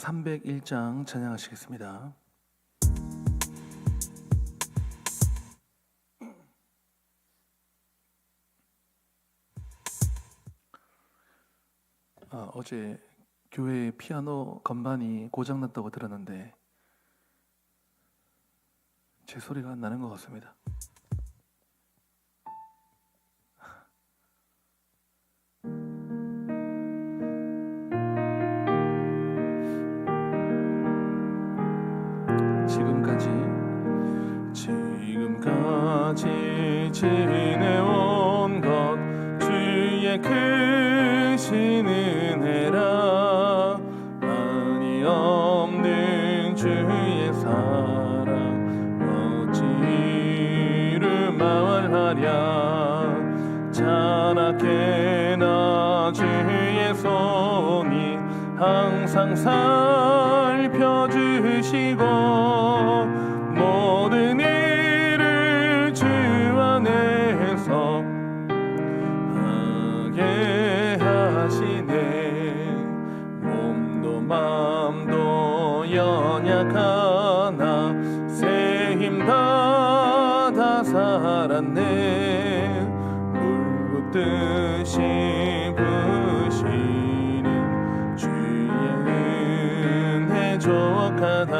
301장 찬양하시겠습니다. 어제 교회 피아노 건반이 고장났다고 들었는데 제 소리가 안 나는 것 같습니다. 지금까지 지내온 것 주의 크신 은혜라. 한이 없는 주의 사랑 어찌 이루 말하랴. 자나깨나 주의 손이 항상 살펴주시고 모든 일을 주 안에서 하게 하시네. 몸도 맘도 연약하나 새 힘 받아 살았네. 물 붓듯이 부시는 주의 은혜 조각하다.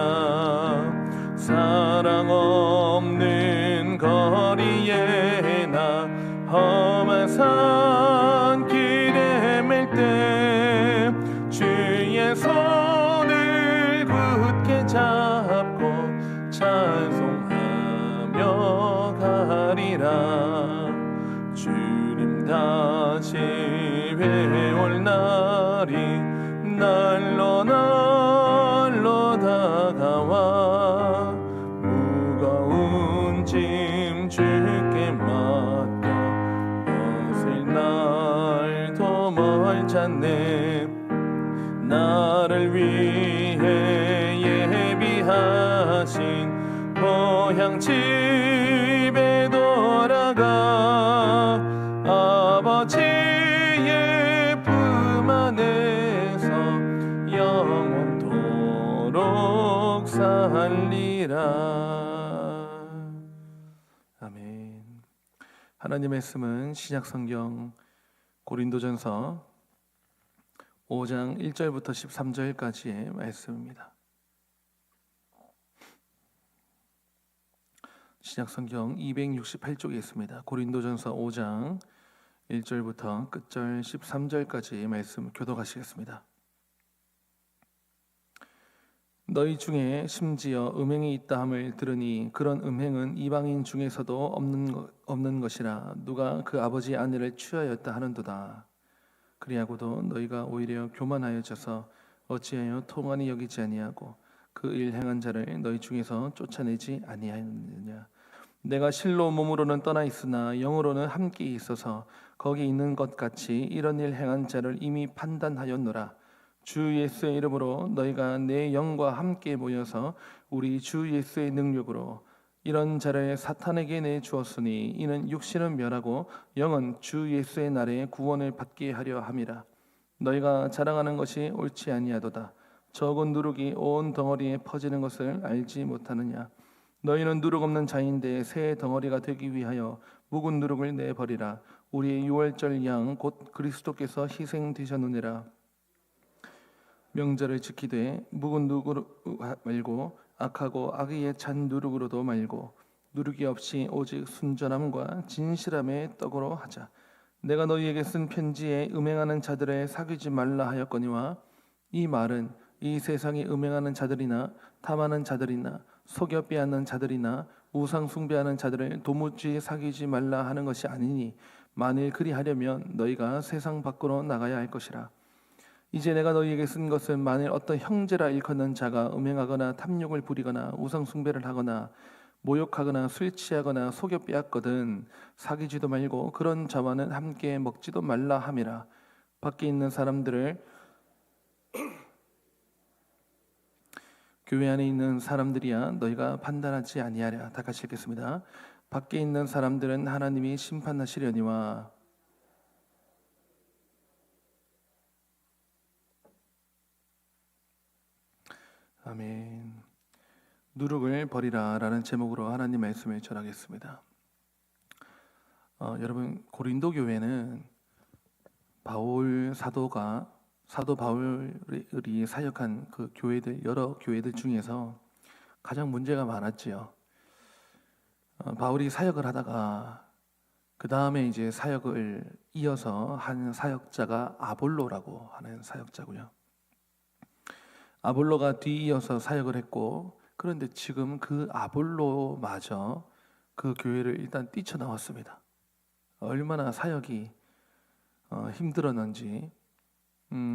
사랑 없는 거리에 나 험한 산길에 맬 때 주의 손을 굳게 잡고 찬송하며 가리라. 주님 다시 회올 날이 날로 날로 다가와. 무거운 짐 주께 맡겨 벗을 날도 멀잖네. 나를 위해 예비하신 고향 집에 돌아가 아버지의 품 안에서 영원토록 살리라. 아멘. 하나님의 말씀은 신약성경 고린도전서 5장 1절부터 13절까지의 말씀입니다. 신약성경 268쪽에 있습니다. 고린도전서 5장 1절부터 끝절 13절까지의 말씀 교독하시겠습니다. 너희 중에 심지어 음행이 있다 함을 들으니 그런 음행은 이방인 중에서도 없는 것이라. 누가 그 아버지 아내를 취하였다 하는도다. 그리하고도 너희가 오히려 교만하여져서 어찌하여 통한이 여기지 아니하고 그 일 행한 자를 너희 중에서 쫓아내지 아니하였느냐. 내가 실로 몸으로는 떠나 있으나 영으로는 함께 있어서 거기 있는 것 같이 이런 일 행한 자를 이미 판단하였노라. 주 예수의 이름으로 너희가 내 영과 함께 모여서 우리 주 예수의 능력으로 이런 자를 사탄에게 내주었으니 이는 육신은 멸하고 영은 주 예수의 날에 구원을 받게 하려 함이라. 너희가 자랑하는 것이 옳지 아니하도다. 적은 누룩이 온 덩어리에 퍼지는 것을 알지 못하느냐. 너희는 누룩 없는 자인데 새 덩어리가 되기 위하여 묵은 누룩을 내버리라. 우리의 유월절 양 곧 그리스도께서 희생되셨느니라. 명절을 지키되 묵은 누룩으로 말고 악하고 악의에 찬 누룩으로도 말고 누룩이 없이 오직 순전함과 진실함의 떡으로 하자. 내가 너희에게 쓴 편지에 음행하는 자들을 사귀지 말라 하였거니와 이 말은 이 세상에 음행하는 자들이나 탐하는 자들이나 속여 빼앗는 자들이나 우상 숭배하는 자들을 도무지 사귀지 말라 하는 것이 아니니 만일 그리하려면 너희가 세상 밖으로 나가야 할 것이라. 이제 내가 너희에게 쓴 것은 만일 어떤 형제라 일컫는 자가 음행하거나 탐욕을 부리거나 우상 숭배를 하거나 모욕하거나 술 취하거나 속여 빼앗거든 사귀지도 말고 그런 자와는 함께 먹지도 말라 함이라. 밖에 있는 사람들을 교회 안에 있는 사람들이야 너희가 판단하지 아니하랴. 다 같이 읽겠습니다. 밖에 있는 사람들은 하나님이 심판하시려니와 아멘. 누룩을 버리라라는 제목으로 하나님 말씀을 전하겠습니다. 여러분, 고린도 교회는 사도 바울이 사역한 그 교회들, 여러 교회들 중에서 가장 문제가 많았지요. 바울이 사역을 하다가 그 다음에 이제 사역을 이어서 한 사역자가 아볼로라고 하는 사역자고요. 아볼로가 뒤이어서 사역을 했고, 그런데 지금 그 아볼로마저 그 교회를 일단 뛰쳐나왔습니다. 얼마나 사역이 힘들었는지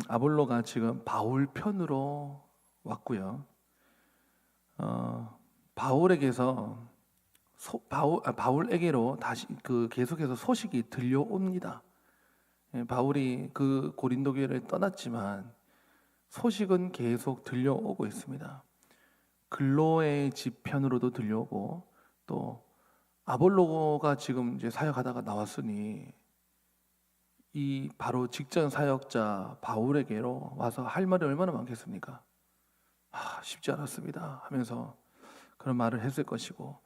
아볼로가 지금 바울 편으로 왔고요. 바울에게서 바울에게로 다시 계속해서 소식이 들려옵니다. 바울이 그 고린도 교회를 떠났지만 소식은 계속 들려오고 있습니다. 글로의 집 편으로도 들려오고, 또 아볼로가 지금 이제 사역하다가 나왔으니 이 바로 직전 사역자 바울에게로 와서 할 말이 얼마나 많겠습니까? 쉽지 않았습니다 하면서 그런 말을 했을 것이고,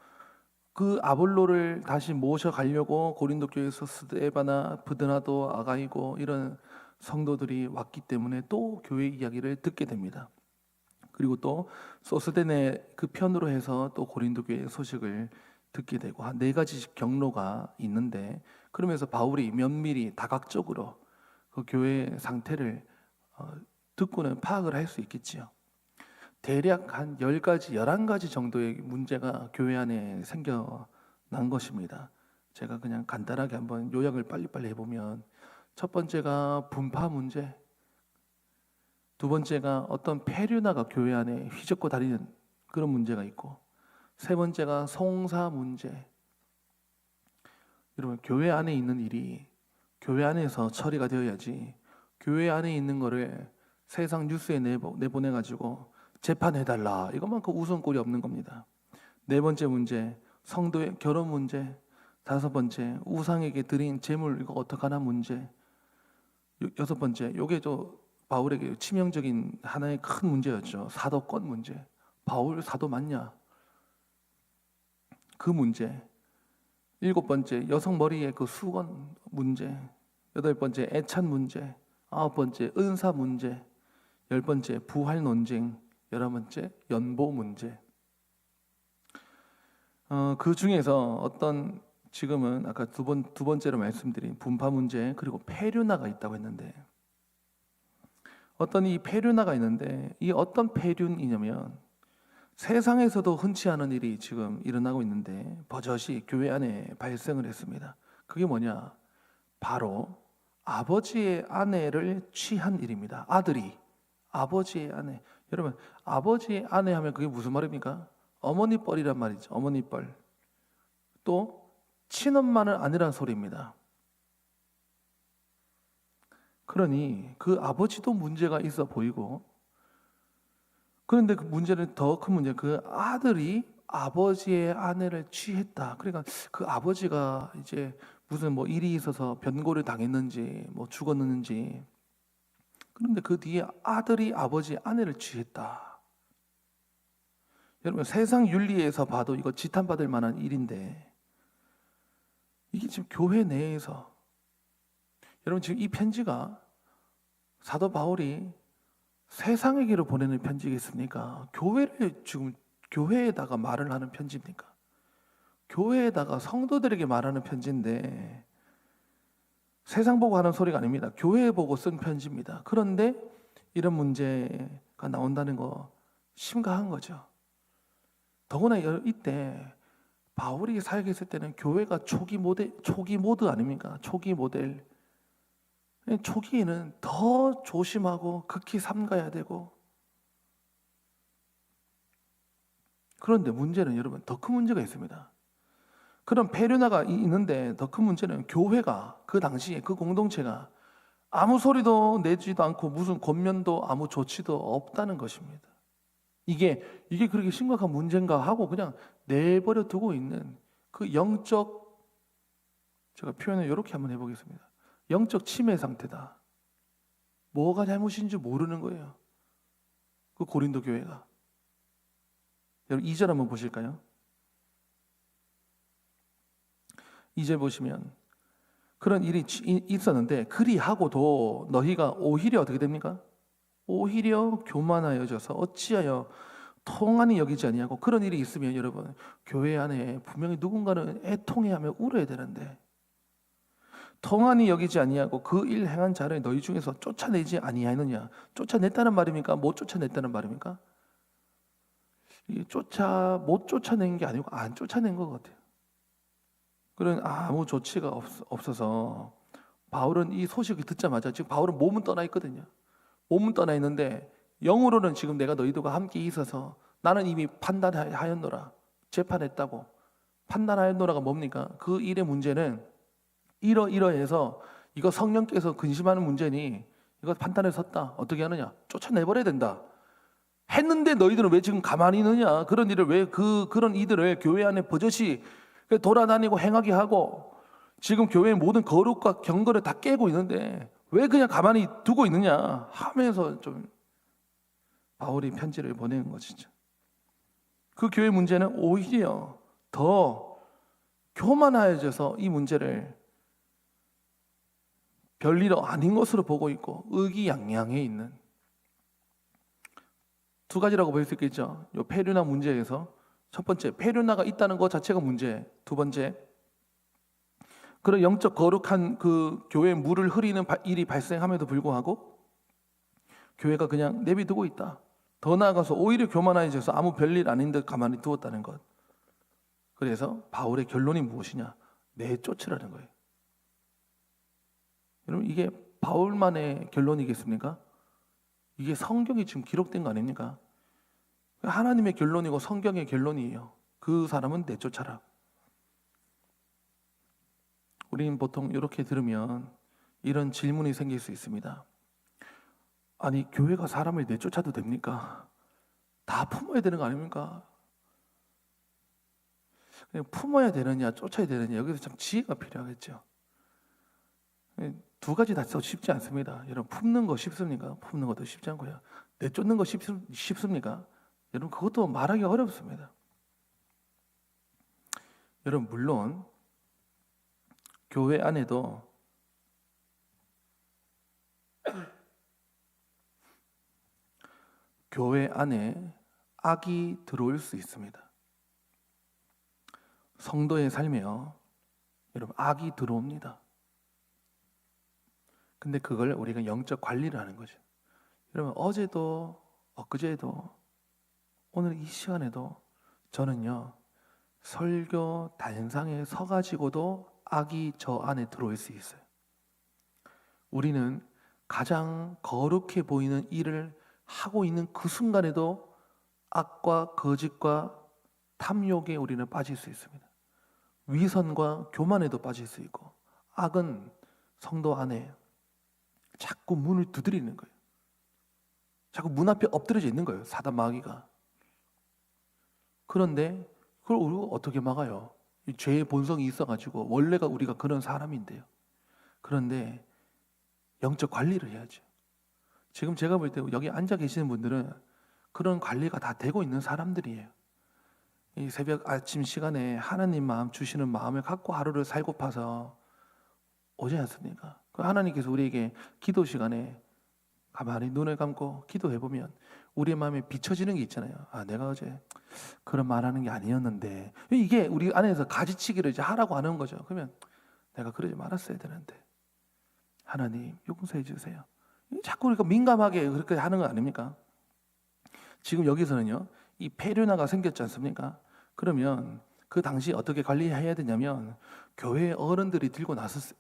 그 아볼로를 다시 모셔가려고 고린도 교회에서 스데바나 브드나도 아가이고 이런 성도들이 왔기 때문에 또 교회 이야기를 듣게 됩니다. 그리고 또 소스데네 그 편으로 해서 또 고린도 교회의 소식을 듣게 되고, 한 4가지 경로가 있는데, 그러면서 바울이 면밀히 다각적으로 그 교회의 상태를 듣고는 파악을 할 수 있겠지요. 대략 한 10가지, 11가지 정도의 문제가 교회 안에 생겨난 것입니다. 제가 그냥 간단하게 한번 요약을 빨리빨리 해보면, 첫 번째가 분파 문제, 두 번째가 어떤 페류나가 교회 안에 휘젓고 다니는 그런 문제가 있고, 세 번째가 송사 문제. 여러분, 교회 안에 있는 일이 교회 안에서 처리가 되어야지, 교회 안에 있는 거를 세상 뉴스에 내보내가지고 재판해달라, 이것만큼 웃음꼴이 없는 겁니다. 네 번째 문제, 성도의 결혼 문제. 다섯 번째, 우상에게 드린 재물 이거 어떡하나 문제. 여섯 번째, 요게 바울에게 치명적인 하나의 큰 문제였죠. 사도권 문제. 바울 사도 맞냐? 그 문제. 일곱 번째, 여성 머리의 그 수건 문제. 여덟 번째, 애찬 문제. 아홉 번째, 은사 문제. 열 번째, 부활 논쟁. 11번째, 연보 문제. 그 중에서 어떤, 지금은 아까 두 번째로 말씀드린 분파 문제, 그리고 페류나가 있다고 했는데, 어떤 이 페류나가 있는데, 이 어떤 페륜이냐면 세상에서도 흔치 않은 일이 지금 일어나고 있는데 버젓이 교회 안에 발생을 했습니다. 그게 뭐냐? 바로 아버지의 아내를 취한 일입니다. 아들이 아버지의 아내. 여러분, 아버지의 아내 하면 그게 무슨 말입니까? 어머니 뻘이란 말이죠. 어머니 뻘. 또 친엄마는 아니란 소리입니다. 그러니 그 아버지도 문제가 있어 보이고, 그런데 그 문제는, 더 큰 문제, 그 아들이 아버지의 아내를 취했다. 그러니까 그 아버지가 이제 무슨 일이 있어서 변고를 당했는지 죽었는지, 그런데 그 뒤에 아들이 아버지 아내를 취했다. 여러분, 세상 윤리에서 봐도 이거 지탄받을 만한 일인데, 이게 지금 교회 내에서, 여러분 지금 이 편지가 사도 바울이 세상에게로 보내는 편지겠습니까? 교회에다가 말을 하는 편지입니까? 교회에다가 성도들에게 말하는 편지인데, 세상 보고 하는 소리가 아닙니다. 교회 보고 쓴 편지입니다. 그런데 이런 문제가 나온다는 거 심각한 거죠. 더구나 이때 바울이 사역했을 때는 교회가 초기 모드 아닙니까? 초기 모델. 초기에는 더 조심하고 극히 삼가야 되고, 그런데 문제는, 여러분, 더 큰 문제가 있습니다. 그런 페류나가 있는데 더 큰 문제는 교회가 그 당시에 그 공동체가 아무 소리도 내지도 않고 무슨 권면도 아무 조치도 없다는 것입니다. 이게 그렇게 심각한 문제인가 하고 그냥 내버려 두고 있는 그 영적, 제가 표현을 이렇게 한번 해보겠습니다. 영적 치매 상태다. 뭐가 잘못인지 모르는 거예요. 그 고린도 교회가. 여러분 2절 한번 보실까요? 2절 보시면 그런 일이 있었는데 그리하고도 너희가 오히려 어떻게 됩니까? 오히려 교만하여져서 어찌하여 통한이 여기지 아니하고. 그런 일이 있으면 여러분 교회 안에 분명히 누군가는 애통해하며 울어야 되는데 통한이 여기지 아니하고 그 일 행한 자를 너희 중에서 쫓아내지 아니하느냐. 쫓아냈다는 말입니까? 못 쫓아냈다는 말입니까? 이게 못 쫓아낸 게 아니고 안 쫓아낸 것 같아요. 그런 아무 조치가 없어서 바울은 이 소식을 듣자마자, 지금 바울은 몸은 떠나 있거든요. 몸은 떠나 있는데 영으로는 지금 내가 너희들과 함께 있어서 나는 이미 판단하였노라. 재판했다고 판단하였노라가 뭡니까? 그 일의 문제는 이러해서 이거 성령께서 근심하는 문제니 이거 판단에 섰다. 어떻게 하느냐? 쫓아내버려야 된다. 했는데 너희들은 왜 지금 가만히 있느냐? 그런 일을 왜 그런 이들을 교회 안에 버젓이 돌아다니고 행하게 하고 지금 교회의 모든 거룩과 경건을 다 깨고 있는데 왜 그냥 가만히 두고 있느냐 하면서 좀 바울이 편지를 보내는 것이죠. 그 교회 문제는 오히려 더 교만해져서 이 문제를 별일 아닌 것으로 보고 있고 의기양양해 있는, 두 가지라고 볼 수 있겠죠. 이 페류나 문제에서 첫 번째, 페류나가 있다는 것 자체가 문제. 두 번째, 그런 영적 거룩한 그 교회에 물을 흐리는 일이 발생함에도 불구하고 교회가 그냥 내비두고 있다. 더 나아가서 오히려 교만해져서 아무 별일 아닌 듯 가만히 두었다는 것. 그래서 바울의 결론이 무엇이냐? 내쫓으라는 거예요. 여러분 이게 바울만의 결론이겠습니까? 이게 성경이 지금 기록된 거 아닙니까? 하나님의 결론이고 성경의 결론이에요. 그 사람은 내쫓아라. 우리는 보통 이렇게 들으면 이런 질문이 생길 수 있습니다. 아니 교회가 사람을 내쫓아도 됩니까? 다 품어야 되는 거 아닙니까? 그냥 품어야 되느냐 쫓아야 되느냐, 여기서 참 지혜가 필요하겠죠. 두 가지 다 쉽지 않습니다. 여러분 품는 거 쉽습니까? 품는 것도 쉽지 않고요. 내쫓는 거 쉽습니까? 여러분 그것도 말하기 어렵습니다. 여러분 물론 교회 안에도 교회 안에 악이 들어올 수 있습니다. 성도의 삶에요, 여러분 악이 들어옵니다. 근데 그걸 우리가 영적 관리를 하는 거죠. 여러분 어제도 엊그제도 오늘 이 시간에도 저는요 설교 단상에 서가지고도 악이 저 안에 들어올 수 있어요. 우리는 가장 거룩해 보이는 일을 하고 있는 그 순간에도 악과 거짓과 탐욕에 우리는 빠질 수 있습니다. 위선과 교만에도 빠질 수 있고, 악은 성도 안에 자꾸 문을 두드리는 거예요. 자꾸 문 앞에 엎드려져 있는 거예요, 사단 마귀가. 그런데 그걸 우리가 어떻게 막아요? 이 죄의 본성이 있어가지고 원래가 우리가 그런 사람인데요. 그런데 영적 관리를 해야죠. 지금 제가 볼 때 여기 앉아 계시는 분들은 그런 관리가 다 되고 있는 사람들이에요. 이 새벽 아침 시간에 하나님 마음 주시는 마음을 갖고 하루를 살고파서 오지 않습니까? 그 하나님께서 우리에게 기도 시간에 가만히 눈을 감고 기도해보면 우리의 마음에 비춰지는 게 있잖아요. 아, 내가 어제 그런 말하는 게 아니었는데, 이게 우리 안에서 가지치기를 이제 하라고 하는 거죠. 그러면 내가 그러지 말았어야 되는데 하나님 용서해 주세요. 자꾸 우리가 민감하게 그렇게 하는 거 아닙니까? 지금 여기서는요 이 페류나가 생겼지 않습니까? 그러면 그 당시 어떻게 관리해야 되냐면 교회 어른들이 들고 나섰어요.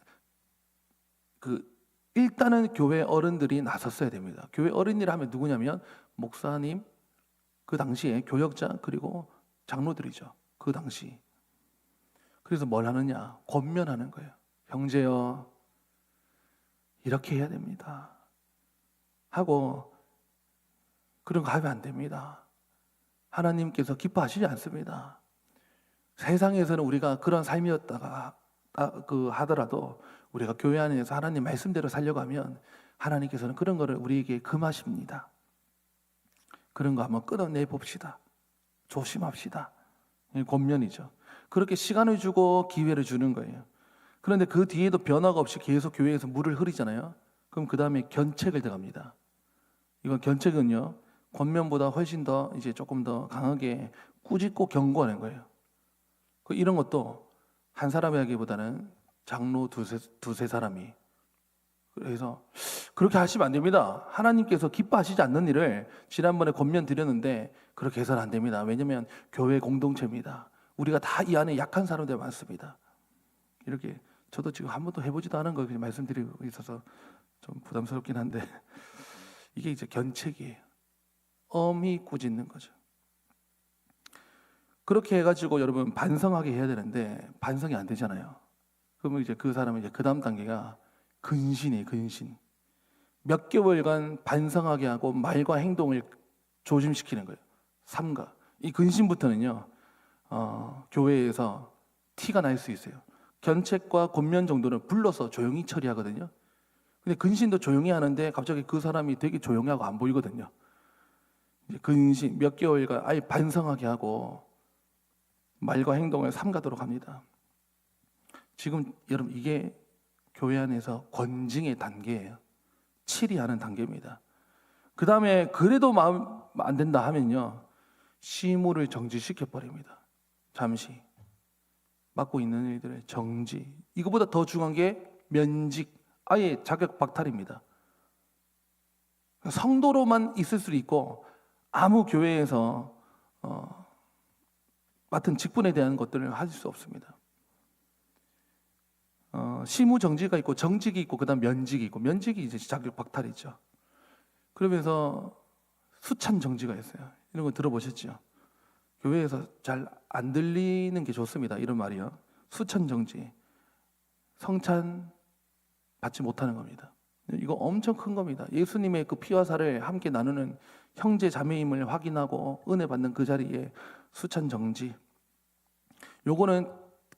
일단은 교회 어른들이 나섰어야 됩니다. 교회 어른이라 하면 누구냐면 목사님, 그 당시에 교역자, 그리고 장로들이죠. 그 당시. 그래서 뭘 하느냐? 권면하는 거예요. 형제여, 이렇게 해야 됩니다. 하고 그런 거 하면 안 됩니다. 하나님께서 기뻐하시지 않습니다. 세상에서는 우리가 그런 삶이었다가 하더라도 우리가 교회 안에서 하나님 말씀대로 살려고 하면 하나님께서는 그런 거를 우리에게 금하십니다. 그런 거 한번 끊어내 봅시다. 조심합시다. 권면이죠. 그렇게 시간을 주고 기회를 주는 거예요. 그런데 그 뒤에도 변화가 없이 계속 교회에서 물을 흐리잖아요. 그럼 그 다음에 견책을 들어갑니다. 이건 견책은요, 권면보다 훨씬 더 이제 조금 더 강하게 꾸짖고 경고하는 거예요. 이런 것도 한 사람이 하기보다는 장로 두세 사람이. 그래서 그렇게 하시면 안 됩니다. 하나님께서 기뻐하시지 않는 일을 지난번에 권면 드렸는데 그렇게 해서는 안 됩니다. 왜냐하면 교회 공동체입니다. 우리가 다 이 안에 약한 사람들 많습니다. 이렇게 저도 지금 한 번도 해보지도 않은 걸 말씀드리고 있어서 좀 부담스럽긴 한데 이게 이제 견책이에요. 엄히 꾸짖는 거죠. 그렇게 해가지고 여러분 반성하게 해야 되는데 반성이 안 되잖아요. 그러면 이제 그 사람은 이제 그 다음 단계가 근신이에요. 근신. 몇 개월간 반성하게 하고 말과 행동을 조심시키는 거예요. 삼가. 이 근신부터는요, 교회에서 티가 날 수 있어요. 견책과 권면 정도는 불러서 조용히 처리하거든요. 근데 근신도 조용히 하는데 갑자기 그 사람이 되게 조용히 하고 안 보이거든요. 이제 근신 몇 개월간 아예 반성하게 하고 말과 행동을 삼가도록 합니다. 지금 여러분 이게 교회 안에서 권징의 단계예요. 치리하는 단계입니다. 그 다음에 그래도 마음 안 된다 하면요, 시무를 정지시켜 버립니다. 잠시 맡고 있는 일들의 정지. 이거보다 더 중요한 게 면직, 아예 자격 박탈입니다. 성도로만 있을 수도 있고 아무 교회에서 맡은 직분에 대한 것들을 할 수 없습니다. 시무 정지가 있고 정직이 있고 그다음 면직이 있고, 면직이 이제 자격 박탈이죠. 그러면서 수찬 정지가 있어요. 이런 거 들어보셨죠? 교회에서 잘 안 들리는 게 좋습니다. 이런 말이요. 수찬 정지, 성찬 받지 못하는 겁니다. 이거 엄청 큰 겁니다. 예수님의 그 피와 살을 함께 나누는 형제 자매임을 확인하고 은혜 받는 그 자리에 수찬 정지. 요거는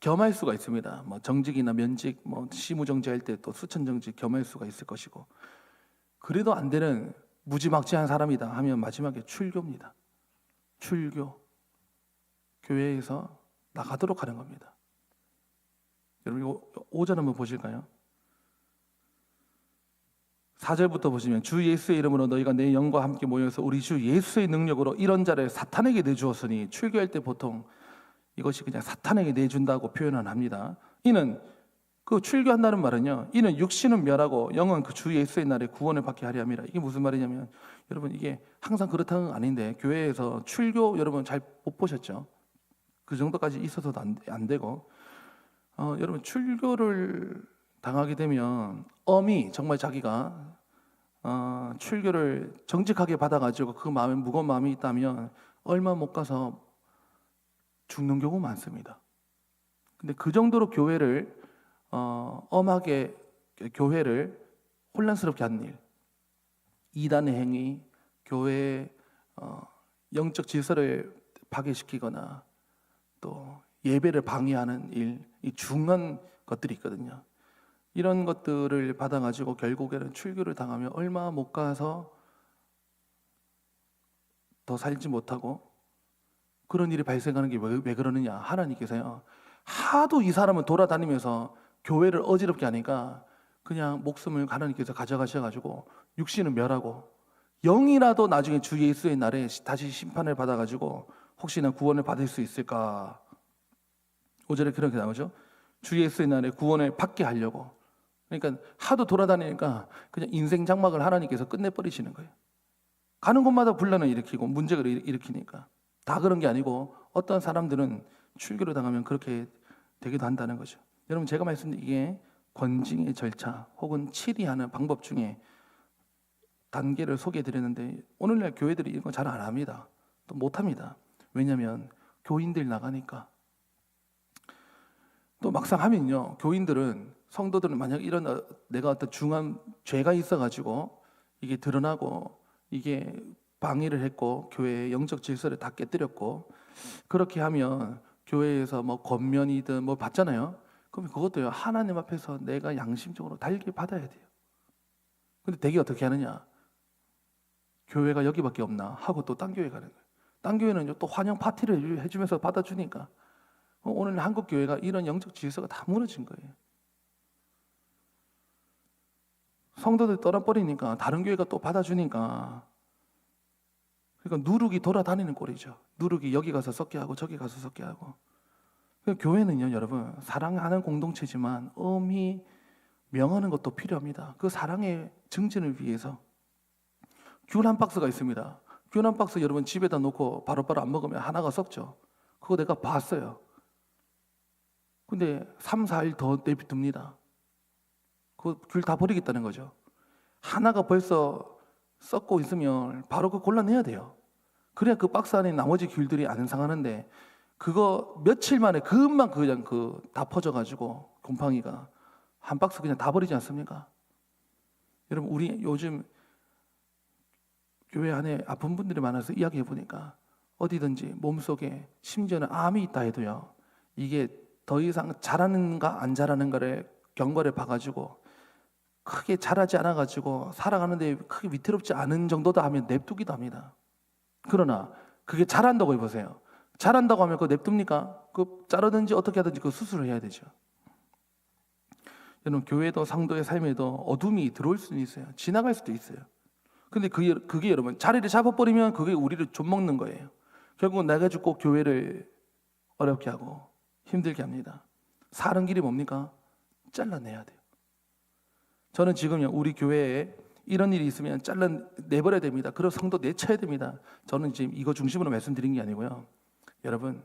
겸할 수가 있습니다. 뭐 정직이나 면직, 뭐 시무 정지할 때 또 수찬 정지 겸할 수가 있을 것이고, 그래도 안 되는 무지막지한 사람이다 하면 마지막에 출교입니다. 출교. 교회에서 나가도록 하는 겁니다. 여러분 이거 5절 한번 보실까요? 4절부터 보시면 주 예수의 이름으로 너희가 내 영과 함께 모여서 우리 주 예수의 능력으로 이런 자를 사탄에게 내주었으니, 출교할 때 보통 이것이 그냥 사탄에게 내준다고 표현을 합니다. 이는 그 출교한다는 말은요, 이는 육신은 멸하고 영은 그 주 예수의 날에 구원을 받게 하려 함이라. 이게 무슨 말이냐면, 여러분 이게 항상 그렇다는 건 아닌데, 교회에서 출교 여러분 잘 못 보셨죠? 그 정도까지 있어서도 안 되고, 여러분 출교를 당하게 되면 엄히 정말 자기가 출교를 정직하게 받아가지고 그 마음에 무거운 마음이 있다면 얼마 못 가서 죽는 경우 많습니다. 근데 그 정도로 교회를 엄하게, 교회를 혼란스럽게 하는 일, 이단의 행위, 교회의 영적 질서를 파괴시키거나 또 예배를 방해하는 일, 이 중요한 것들이 있거든요. 이런 것들을 받아가지고 결국에는 출교를 당하면 얼마 못 가서 더 살지 못하고, 그런 일이 발생하는 게 왜 그러느냐. 하나님께서요, 하도 이 사람은 돌아다니면서 교회를 어지럽게 하니까 그냥 목숨을 하나님께서 가져가셔가지고 육신은 멸하고, 영이라도 나중에 주 예수의 날에 다시 심판을 받아가지고 혹시나 구원을 받을 수 있을까. 5절에 그렇게 나오죠. 주 예수의 날에 구원을 받게 하려고. 그러니까 하도 돌아다니니까 그냥 인생 장막을 하나님께서 끝내버리시는 거예요. 가는 곳마다 분란을 일으키고 문제를 일으키니까. 다 그런 게 아니고 어떤 사람들은 출교를 당하면 그렇게 되기도 한다는 거죠. 여러분 제가 말씀드린 이게 권징의 절차 혹은 치리하는 방법 중에 단계를 소개해 드렸는데, 오늘날 교회들이 이런 거 잘 안 합니다. 또 못합니다. 왜냐하면 교인들 나가니까. 또 막상 하면요, 교인들은, 성도들은 만약 이런 내가 어떤 중한 죄가 있어가지고 이게 드러나고 이게 방해를 했고 교회의 영적 질서를 다 깨뜨렸고, 그렇게 하면 교회에서 뭐 권면이든 뭐 받잖아요. 그럼 그것도요, 하나님 앞에서 내가 양심적으로 달게 받아야 돼요. 근데 대개 어떻게 하느냐, 교회가 여기밖에 없나 하고 또 딴 교회 가는 거예요. 딴 교회는 또 환영 파티를 해주면서 받아주니까 오늘 한국 교회가 이런 영적 질서가 다 무너진 거예요. 성도들 떠나버리니까 다른 교회가 또 받아주니까, 그러니까 누룩이 돌아다니는 꼴이죠. 누룩이 여기 가서 섞게 하고 저기 가서 섞게 하고. 교회는요, 여러분, 사랑하는 공동체지만 엄히 명하는 것도 필요합니다. 그 사랑의 증진을 위해서 귤 한 박스가 있습니다. 귤 한 박스 여러분 집에다 놓고 바로바로 안 먹으면 하나가 썩죠. 그거 내가 봤어요. 근데 3, 4일 더 내비둡니다. 그 귤 다 버리겠다는 거죠. 하나가 벌써 썩고 있으면 바로 그거 골라내야 돼요. 그래야 그 박스 안에 나머지 귤들이 안 상하는데, 그거 며칠 만에 그냥 다 퍼져가지고 곰팡이가 한 박스 그냥 다 버리지 않습니까? 여러분, 우리 요즘 교회 안에 아픈 분들이 많아서 이야기해 보니까 어디든지 몸속에, 심지어는 암이 있다 해도요, 이게 더 이상 자라는가 안 자라는가를 경과를 봐가지고 크게 자라지 않아가지고 살아가는데 크게 위태롭지 않은 정도다 하면 냅두기도 합니다. 그러나 그게 자란다고 해보세요. 자란다고 하면 그거 냅둡니까? 그 자르든지 어떻게 하든지 그 수술을 해야 되죠. 여러분, 교회도 상도의 삶에도 어둠이 들어올 수는 있어요. 지나갈 수도 있어요. 근데 그게 여러분 자리를 잡아버리면 그게 우리를 좀먹는 거예요. 결국은 내가 죽고 교회를 어렵게 하고 힘들게 합니다. 사는 길이 뭡니까? 잘라내야 돼요. 저는 지금요, 우리 교회에 이런 일이 있으면 잘라내버려야 됩니다. 그리고 성도 내쳐야 됩니다. 저는 지금 이거 중심으로 말씀드린 게 아니고요. 여러분,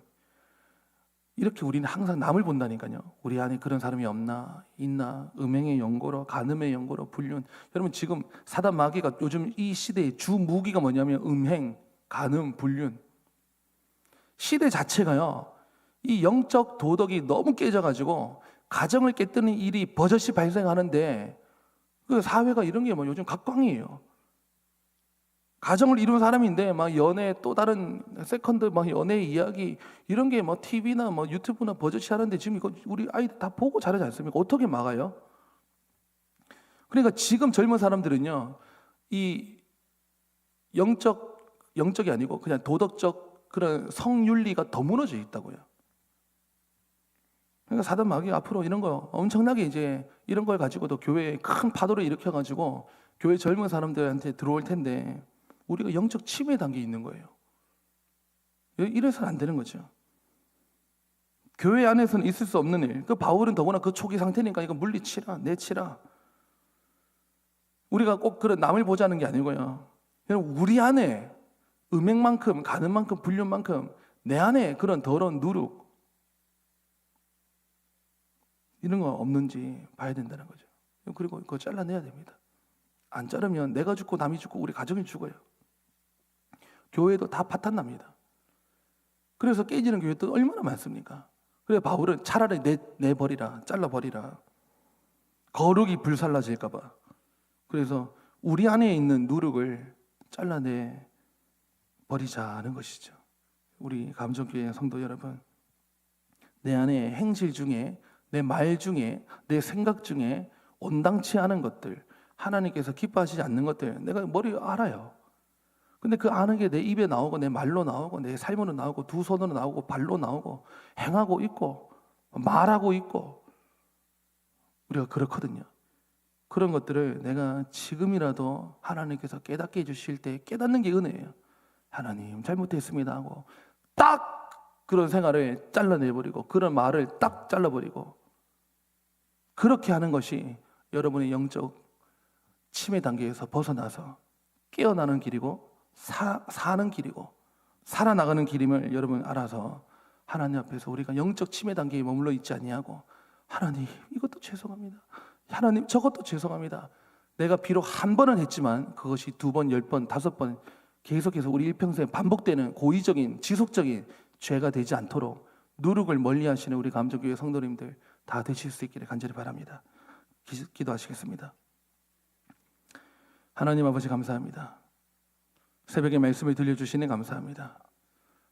이렇게 우리는 항상 남을 본다니까요. 우리 안에 그런 사람이 없나, 있나, 음행의 연고로, 간음의 연고로, 불륜. 여러분, 지금 사단 마귀가 요즘 이 시대의 주 무기가 뭐냐면 음행, 간음, 불륜. 시대 자체가요, 이 영적 도덕이 너무 깨져가지고 가정을 깨뜨리는 일이 버젓이 발생하는데, 그 사회가 이런 게 요즘 각광이에요. 가정을 이룬 사람인데 막 연애, 또 다른 세컨드 막 연애 이야기 이런 게 뭐 TV나 뭐 유튜브나 버젓이 하는데, 지금 이거 우리 아이들 다 보고 자라지 않습니까? 어떻게 막아요? 그러니까 지금 젊은 사람들은요, 이 영적이 아니고 그냥 도덕적 그런 성윤리가 더 무너져 있다고요. 그러니까 사단 마귀가 앞으로 이런 거 엄청나게 이제 이런 걸 가지고도 교회에 큰 파도를 일으켜가지고 교회 젊은 사람들한테 들어올 텐데, 우리가 영적 침해 단계에 있는 거예요. 이래서는 안 되는 거죠. 교회 안에서는 있을 수 없는 일. 그 바울은 더구나 그 초기 상태니까 이거 물리치라, 내치라. 우리가 꼭 그런 남을 보자는 게 아니고요. 우리 안에 음행만큼, 간음만큼, 불륜만큼 내 안에 그런 더러운 누룩 이런 거 없는지 봐야 된다는 거죠. 그리고 그거 잘라내야 됩니다. 안 자르면 내가 죽고 남이 죽고 우리 가정이 죽어요. 교회도 다 파탄납니다. 그래서 깨지는 교회도 얼마나 많습니까? 그래서 바울은 차라리 내버리라, 잘라버리라. 거룩이 불살라질까 봐. 그래서 우리 안에 있는 누룩을 잘라내 버리자는 것이죠. 우리 감정교회 성도 여러분, 내 안에 행실 중에, 내 말 중에, 내 생각 중에 온당치 않은 것들, 하나님께서 기뻐하시지 않는 것들, 내가 머리 알아요. 근데 그 아는 게 내 입에 나오고 내 말로 나오고 내 삶으로 나오고 두 손으로 나오고 발로 나오고 행하고 있고 말하고 있고 우리가 그렇거든요. 그런 것들을 내가 지금이라도 하나님께서 깨닫게 해주실 때 깨닫는 게 은혜예요. 하나님 잘못했습니다 하고 딱 그런 생활을 잘라내버리고 그런 말을 딱 잘라버리고, 그렇게 하는 것이 여러분의 영적 침해 단계에서 벗어나서 깨어나는 길이고 사는 길이고 살아나가는 길임을 여러분 알아서 하나님 앞에서 우리가 영적 침해 단계에 머물러 있지 아니하고, 하나님 이것도 죄송합니다, 하나님 저것도 죄송합니다. 내가 비록 한 번은 했지만 그것이 2번, 10번, 5번 계속해서 우리 일평생 반복되는 고의적인 지속적인 죄가 되지 않도록 누룩을 멀리하시는 우리 감정교회 성도님들 다 되실 수 있기를 간절히 바랍니다. 기도하시겠습니다. 하나님 아버지 감사합니다. 새벽에 말씀을 들려주시니 감사합니다.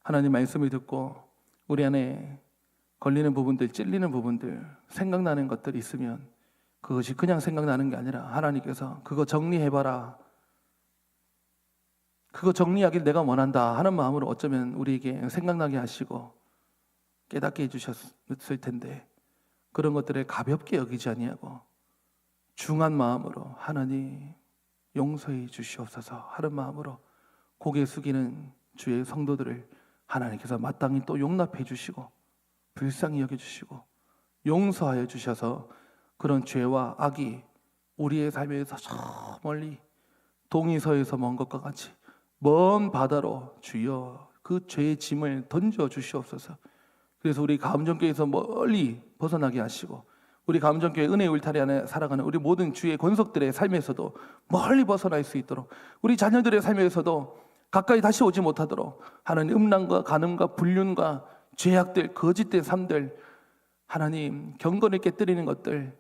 하나님 말씀을 듣고 우리 안에 걸리는 부분들, 찔리는 부분들, 생각나는 것들이 있으면 그것이 그냥 생각나는 게 아니라 하나님께서 그거 정리해봐라, 그거 정리하길 내가 원한다 하는 마음으로 어쩌면 우리에게 생각나게 하시고 깨닫게 해주셨을 텐데, 그런 것들을 가볍게 여기지 아니하고 중한 마음으로 하나님 용서해 주시옵소서 하는 마음으로 고개 숙이는 주의 성도들을 하나님께서 마땅히 또 용납해 주시고 불쌍히 여겨주시고 용서하여 주셔서 그런 죄와 악이 우리의 삶에서 저 멀리 동이서에서 먼 것과 같이 먼 바다로 주여 그 죄의 짐을 던져 주시옵소서. 그래서 우리 가음정교회에서 멀리 벗어나게 하시고 우리 가음정교회 은혜의 울타리 안에 살아가는 우리 모든 주의 권속들의 삶에서도 멀리 벗어날 수 있도록, 우리 자녀들의 삶에서도 가까이 다시 오지 못하도록 하나님 음란과 간음과 불륜과 죄악들, 거짓된 삶들, 하나님 경건을 깨뜨리는 것들,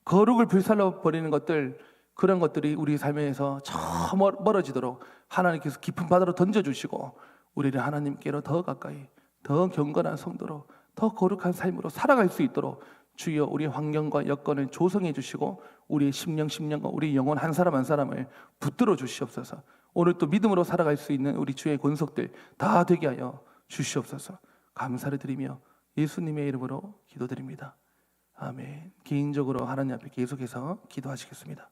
거룩을 불살라 버리는 것들, 그런 것들이 우리 삶에서 저 멀어지도록 하나님께서 깊은 바다로 던져주시고 우리를 하나님께로 더 가까이, 더 경건한 성도로, 더 거룩한 삶으로 살아갈 수 있도록 주여 우리 환경과 여건을 조성해 주시고 우리의 심령과 우리 영혼 한 사람 한 사람을 붙들어 주시옵소서. 오늘 또 믿음으로 살아갈 수 있는 우리 주의 권속들 다 되게 하여 주시옵소서. 감사를 드리며 예수님의 이름으로 기도드립니다. 아멘. 개인적으로 하나님 앞에 계속해서 기도하시겠습니다.